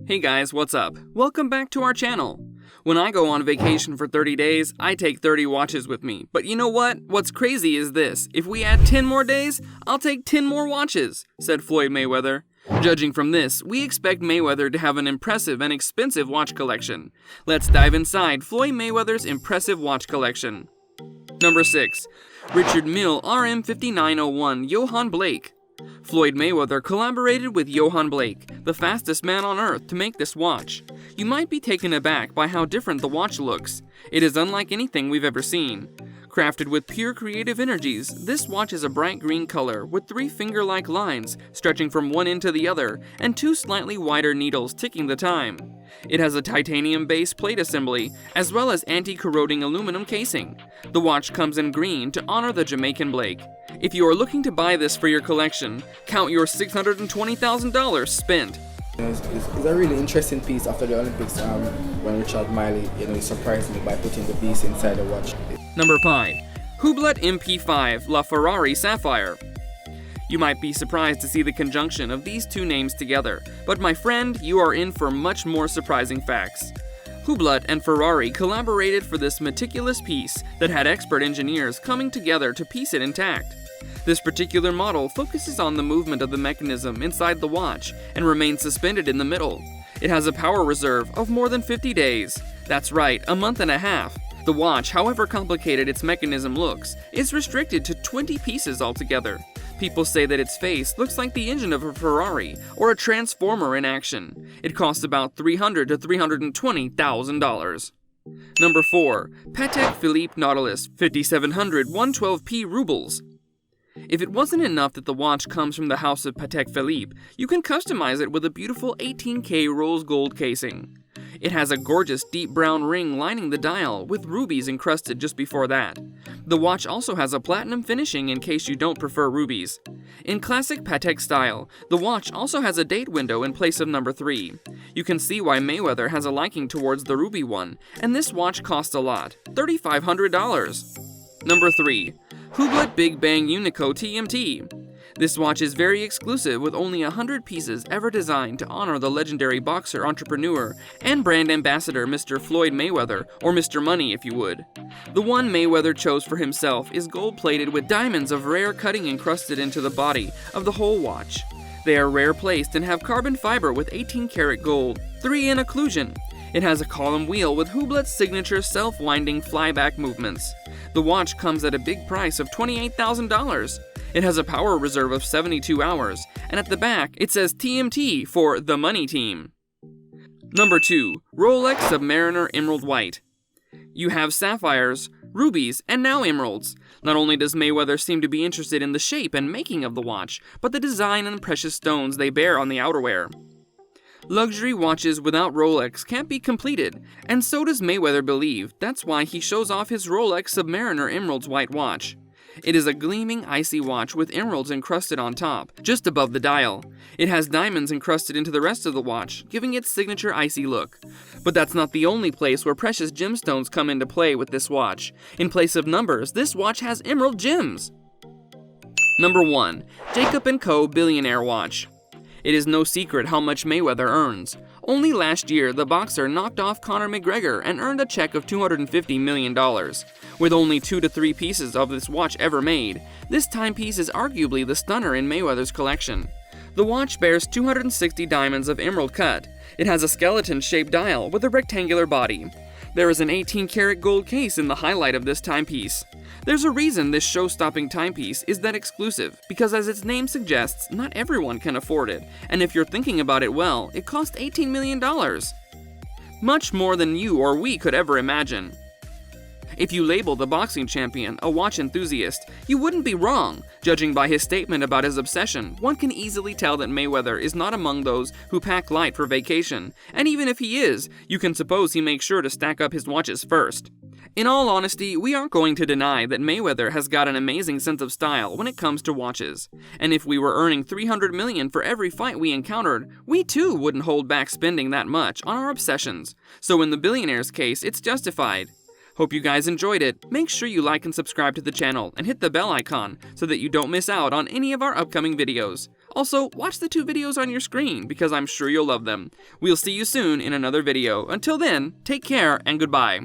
Hey guys, what's up? Welcome back to our channel. When I go on vacation for 30 days, I take 30 watches with me. But you know what? What's crazy is this. If we add 10 more days, I'll take 10 more watches, said Floyd Mayweather. Judging from this, we expect Mayweather to have an impressive and expensive watch collection. Let's dive inside Floyd Mayweather's impressive watch collection. Number 6. Richard Mille RM5901 Johann Blake. Floyd Mayweather collaborated with Johann Blake, the fastest man on earth, to make this watch. You might be taken aback by how different the watch looks. It is unlike anything we've ever seen. Crafted with pure creative energies, this watch is a bright green color with 3 finger-like lines stretching from one end to the other and 2 slightly wider needles ticking the time. It has a titanium base plate assembly as well as anti-corroding aluminum casing. The watch comes in green to honor the Jamaican Blake. If you are looking to buy this for your collection, count your $620,000 spent. It's a really interesting piece after the Olympics when Richard Mille, he surprised me by putting the beast inside the watch. Number 5. Hublot MP5 La Ferrari Sapphire. You might be surprised to see the conjunction of these two names together, but my friend, you are in for much more surprising facts. Hublot and Ferrari collaborated for this meticulous piece that had expert engineers coming together to piece it intact. This particular model focuses on the movement of the mechanism inside the watch and remains suspended in the middle. It has a power reserve of more than 50 days. That's right, a month and a half. The watch, however complicated its mechanism looks, is restricted to 20 pieces altogether. People say that its face looks like the engine of a Ferrari or a transformer in action. It costs about $300,000 to $320,000. Number 4. Patek Philippe Nautilus 5700 112p rubles. If it wasn't enough that the watch comes from the house of Patek Philippe, you can customize it with a beautiful 18K rose gold casing. It has a gorgeous deep brown ring lining the dial with rubies encrusted just before that. The watch also has a platinum finishing in case you don't prefer rubies. In classic Patek style, the watch also has a date window in place of number 3. You can see why Mayweather has a liking towards the ruby one, and this watch costs a lot, $3,500. Number 3. Hublot Big Bang Unico TMT. This watch is very exclusive with only 100 pieces ever designed to honor the legendary boxer, entrepreneur, and brand ambassador Mr. Floyd Mayweather, or Mr. Money if you would. The one Mayweather chose for himself is gold-plated with diamonds of rare cutting encrusted into the body of the whole watch. They are rare placed and have carbon fiber with 18-karat gold, 3-in occlusion. It has a column wheel with Hublot's signature self-winding flyback movements. The watch comes at a big price of $28,000. It has a power reserve of 72 hours, and at the back it says TMT for the Money Team. Number 2. Rolex Submariner Emerald White. You have sapphires, rubies, and now emeralds. Not only does Mayweather seem to be interested in the shape and making of the watch, but the design and precious stones they bear on the outerwear. Luxury watches without Rolex can't be completed, and so does Mayweather believe. That's why he shows off his Rolex Submariner Emeralds White watch. It is a gleaming, icy watch with emeralds encrusted on top, just above the dial. It has diamonds encrusted into the rest of the watch, giving its signature icy look. But that's not the only place where precious gemstones come into play with this watch. In place of numbers, this watch has emerald gems. Number 1. Jacob & Co. Billionaire Watch. It is no secret how much Mayweather earns. Only last year, the boxer knocked off Conor McGregor and earned a check of $250 million. With only 2 to 3 pieces of this watch ever made, this timepiece is arguably the stunner in Mayweather's collection. The watch bears 260 diamonds of emerald cut. It has a skeleton-shaped dial with a rectangular body. There is an 18-karat gold case in the highlight of this timepiece. There's a reason this show-stopping timepiece is that exclusive, because as its name suggests, not everyone can afford it, and if you're thinking about it well, it cost $18 million. Much more than you or we could ever imagine. If you label the boxing champion a watch enthusiast, you wouldn't be wrong. Judging by his statement about his obsession, one can easily tell that Mayweather is not among those who pack light for vacation, and even if he is, you can suppose he makes sure to stack up his watches first. In all honesty, we aren't going to deny that Mayweather has got an amazing sense of style when it comes to watches. And if we were earning $300 million for every fight we encountered, we too wouldn't hold back spending that much on our obsessions. So in the billionaire's case, it's justified. Hope you guys enjoyed it. Make sure you like and subscribe to the channel and hit the bell icon so that you don't miss out on any of our upcoming videos. Also, watch the 2 videos on your screen because I'm sure you'll love them. We'll see you soon in another video. Until then, take care and goodbye.